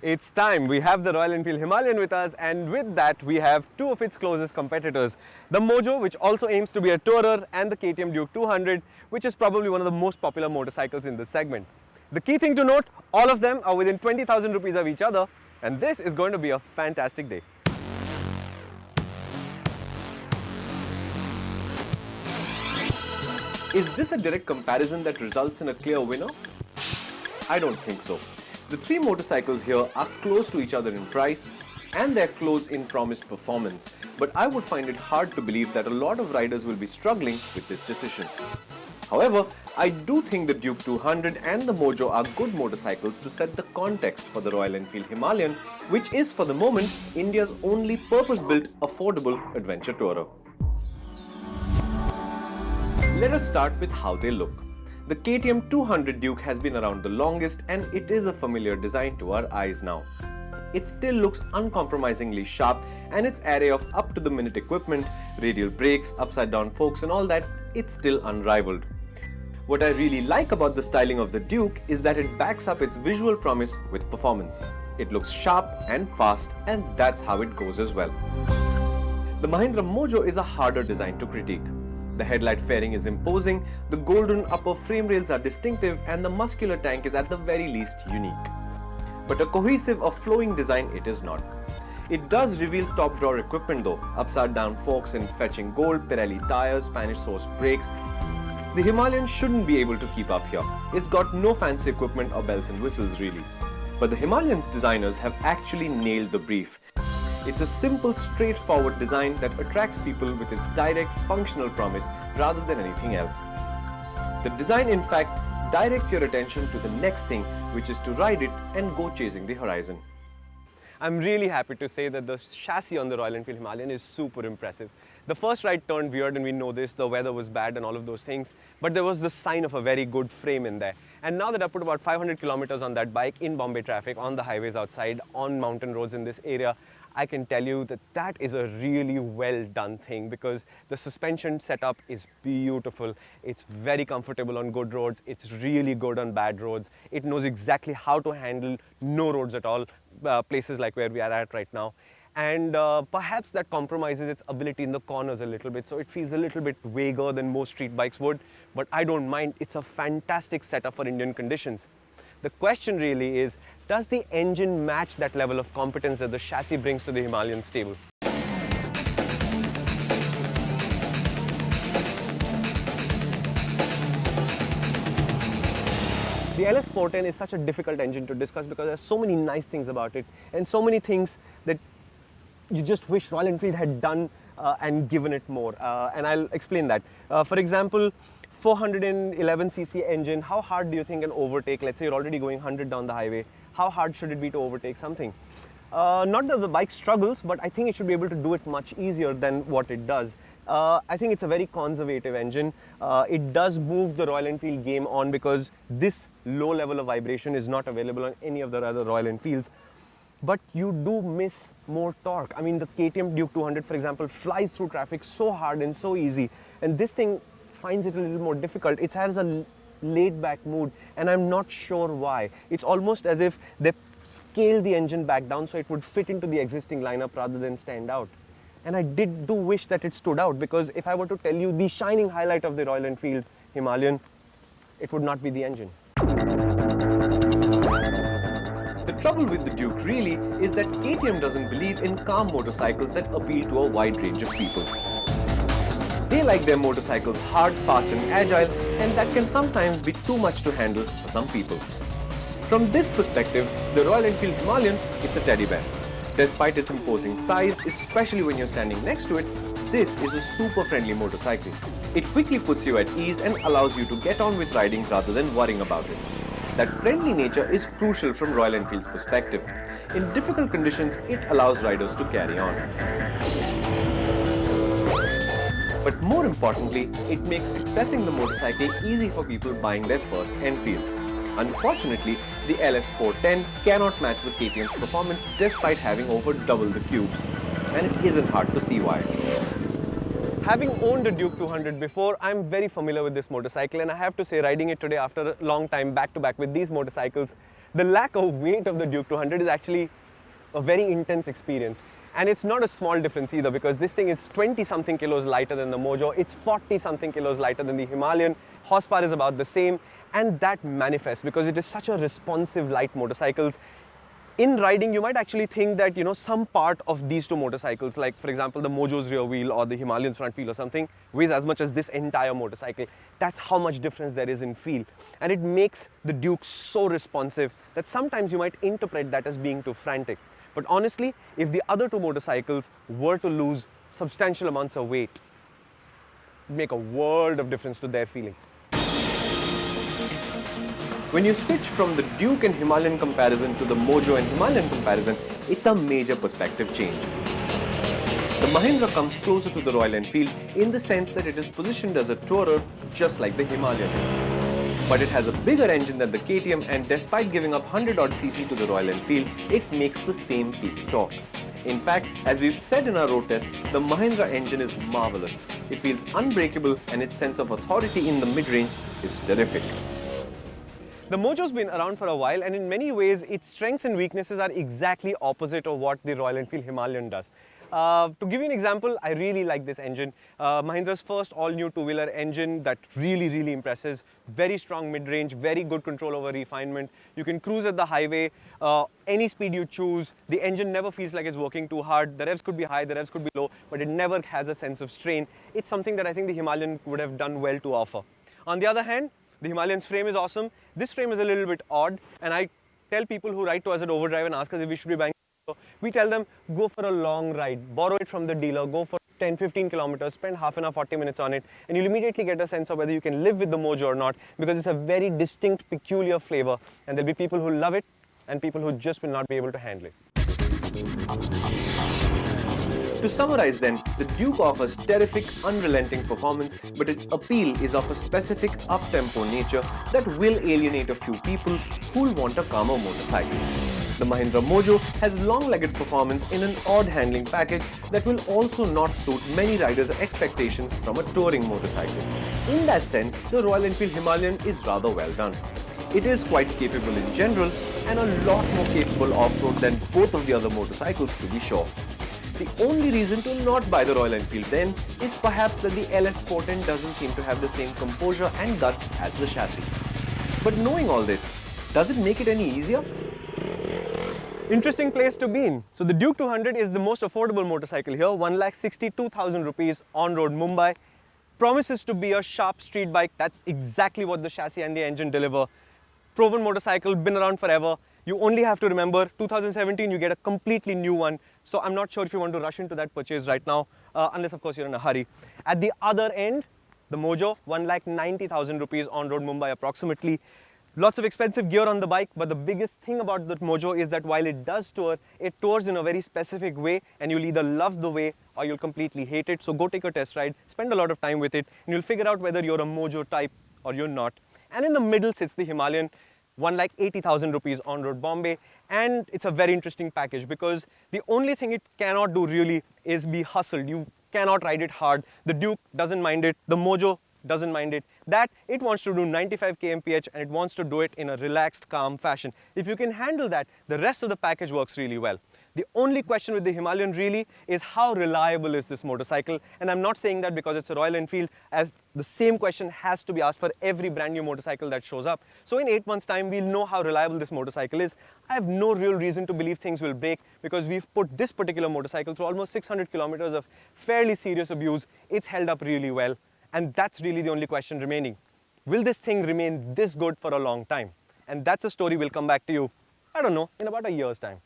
It's time. We have the Royal Enfield Himalayan with us, and with that we have two of its closest competitors. The Mojo, which also aims to be a tourer, and the KTM Duke 200, which is probably one of the most popular motorcycles in this segment. The key thing to note, all of them are within 20,000 rupees of each other, and this is going to be a fantastic day. Is this a direct comparison that results in a clear winner? I don't think so. The three motorcycles here are close to each other in price and they're close in promised performance, but I would find it hard to believe that a lot of riders will be struggling with this decision. However, I do think the Duke 200 and the Mojo are good motorcycles to set the context for the Royal Enfield Himalayan, which is for the moment India's only purpose-built affordable adventure tourer. Let us start with how they look. The KTM 200 Duke has been around the longest and it is a familiar design to our eyes now. It still looks uncompromisingly sharp and its array of up-to-the-minute equipment, radial brakes, upside-down forks and all that, it's still unrivaled. What I really like about the styling of the Duke is that it backs up its visual promise with performance. It looks sharp and fast, and that's how it goes as well. The Mahindra Mojo is a harder design to critique. The headlight fairing is imposing, the golden upper frame rails are distinctive, and the muscular tank is at the very least unique. But a cohesive or flowing design it is not. It does reveal top drawer equipment though, upside down forks in fetching gold, Pirelli tires, Spanish source brakes. The Himalayan shouldn't be able to keep up here. It's got no fancy equipment or bells and whistles really. But the Himalayan's designers have actually nailed the brief. It's a simple, straightforward design that attracts people with its direct, functional promise rather than anything else. The design, in fact, directs your attention to the next thing, which is to ride it and go chasing the horizon. I'm really happy to say that the chassis on the Royal Enfield Himalayan is super impressive. The first ride turned weird and we know this, the weather was bad and all of those things, but there was the sign of a very good frame in there. And now that I've put about 500 kilometers on that bike in Bombay traffic, on the highways outside, on mountain roads in this area, I can tell you that that is a really well done thing because the suspension setup is beautiful. It's very comfortable on good roads. It's really good on bad roads. It knows exactly how to handle no roads at all, places like where we are at right now. And perhaps that compromises its ability in the corners a little bit, so it feels a little bit vaguer than most street bikes would, but I don't mind. It's a fantastic setup for Indian conditions. The question really is, does the engine match that level of competence that the chassis brings to the Himalayan stable? The LS410 is such a difficult engine to discuss because there's so many nice things about it and so many things that you just wish Royal Enfield had done and given it more. And I'll explain that. For example, 411cc engine, how hard do you think an overtake, let's say you're already going 100 down the highway, how hard should it be to overtake something? Not that the bike struggles, but I think it should be able to do it much easier than what it does. I think it's a very conservative engine. It does move the Royal Enfield game on because this low level of vibration is not available on any of the other Royal Enfields. But you do miss more torque. I mean, the KTM Duke 200, for example, flies through traffic so hard and so easy. And this thing finds it a little more difficult. It has a laid-back mood, and I'm not sure why. It's almost as if they scaled the engine back down so it would fit into the existing lineup rather than stand out. And I do wish that it stood out, because if I were to tell you the shining highlight of the Royal Enfield Himalayan, it would not be the engine. The trouble with the Duke really is that KTM doesn't believe in calm motorcycles that appeal to a wide range of people. They like their motorcycles hard, fast and agile, and that can sometimes be too much to handle for some people. From this perspective, the Royal Enfield Himalayan, it's a teddy bear. Despite its imposing size, especially when you're standing next to it, this is a super friendly motorcycle. It quickly puts you at ease and allows you to get on with riding rather than worrying about it. That friendly nature is crucial from Royal Enfield's perspective. In difficult conditions, it allows riders to carry on. But more importantly, it makes accessing the motorcycle easy for people buying their first Enfields. Unfortunately, the LS410 cannot match the KTM's performance despite having over double the cubes. And it isn't hard to see why. Having owned a Duke 200 before, I'm very familiar with this motorcycle, and I have to say, riding it today after a long time back to back with these motorcycles, the lack of weight of the Duke 200 is actually a very intense experience. And it's not a small difference either, because this thing is 20 something kilos lighter than the Mojo, it's 40 something kilos lighter than the Himalayan, horsepower is about the same, and that manifests because it is such a responsive light motorcycles. In riding, you might actually think that, some part of these two motorcycles, like for example, the Mojo's rear wheel or the Himalayan's front wheel or something, weighs as much as this entire motorcycle. That's how much difference there is in feel. And it makes the Duke so responsive that sometimes you might interpret that as being too frantic. But honestly, if the other two motorcycles were to lose substantial amounts of weight, it would make a world of difference to their feelings. When you switch from the Duke and Himalayan comparison to the Mojo and Himalayan comparison, it's a major perspective change. The Mahindra comes closer to the Royal Enfield in the sense that it is positioned as a tourer just like the Himalayan is. But it has a bigger engine than the KTM, and despite giving up 100 odd cc to the Royal Enfield, it makes the same peak torque. In fact, as we've said in our road test, the Mahindra engine is marvelous. It feels unbreakable, and its sense of authority in the mid-range is terrific. The Mojo's been around for a while, and in many ways its strengths and weaknesses are exactly opposite of what the Royal Enfield Himalayan does. To give you an example, I really like this engine. Mahindra's first all-new two-wheeler engine that really impresses. Very strong mid-range, very good control over refinement. You can cruise at the highway, any speed you choose. The engine never feels like it's working too hard. The revs could be high, the revs could be low, but it never has a sense of strain. It's something that I think the Himalayan would have done well to offer. On the other hand, the Himalayan's frame is awesome. This frame is a little bit odd, and I tell people who write to us at Overdrive and ask us if we should be buying it, we tell them, go for a long ride, borrow it from the dealer, go for 10-15 kilometers, spend half an hour, 40 minutes on it, and you'll immediately get a sense of whether you can live with the Mojo or not, because it's a very distinct, peculiar flavor, and there'll be people who love it and people who just will not be able to handle it. To summarize then, the Duke offers terrific, unrelenting performance, but its appeal is of a specific up-tempo nature that will alienate a few people who'll want a calmer motorcycle. The Mahindra Mojo has long-legged performance in an odd handling package that will also not suit many riders' expectations from a touring motorcycle. In that sense, the Royal Enfield Himalayan is rather well done. It is quite capable in general and a lot more capable off-road than both of the other motorcycles, to be sure. The only reason to not buy the Royal Enfield then is perhaps that the LS 410 doesn't seem to have the same composure and guts as the chassis. But knowing all this, does it make it any easier? Interesting place to be in. So the Duke 200 is the most affordable motorcycle here, 1,62,000 rupees on-road Mumbai. Promises to be a sharp street bike. That's exactly what the chassis and the engine deliver. Proven motorcycle, been around forever. You only have to remember, 2017 you get a completely new one. So I'm not sure if you want to rush into that purchase right now, unless of course you're in a hurry. At the other end, the Mojo, 1,90,000 rupees on-road Mumbai approximately. Lots of expensive gear on the bike, but the biggest thing about the Mojo is that while it does tour, it tours in a very specific way, and you'll either love the way or you'll completely hate it. So go take a test ride, spend a lot of time with it, and you'll figure out whether you're a Mojo type or you're not. And in the middle sits the Himalayan, 1,80,000 rupees on-road Bombay, and it's a very interesting package because the only thing it cannot do really is be hustled. You cannot ride it hard. The Duke doesn't mind it. The Mojo doesn't mind it. That it wants to do 95 kmph and it wants to do it in a relaxed, calm fashion. If you can handle that, the rest of the package works really well. The only question with the Himalayan really is how reliable is this motorcycle, and I'm not saying that because it's a Royal Enfield, as the same question has to be asked for every brand new motorcycle that shows up. So in 8 months' time, we'll know how reliable this motorcycle is. I have no real reason to believe things will break because we've put this particular motorcycle through almost 600 kilometers of fairly serious abuse. It's held up really well, and that's really the only question remaining. Will this thing remain this good for a long time? And that's a story we'll come back to you, I don't know, in about a year's time.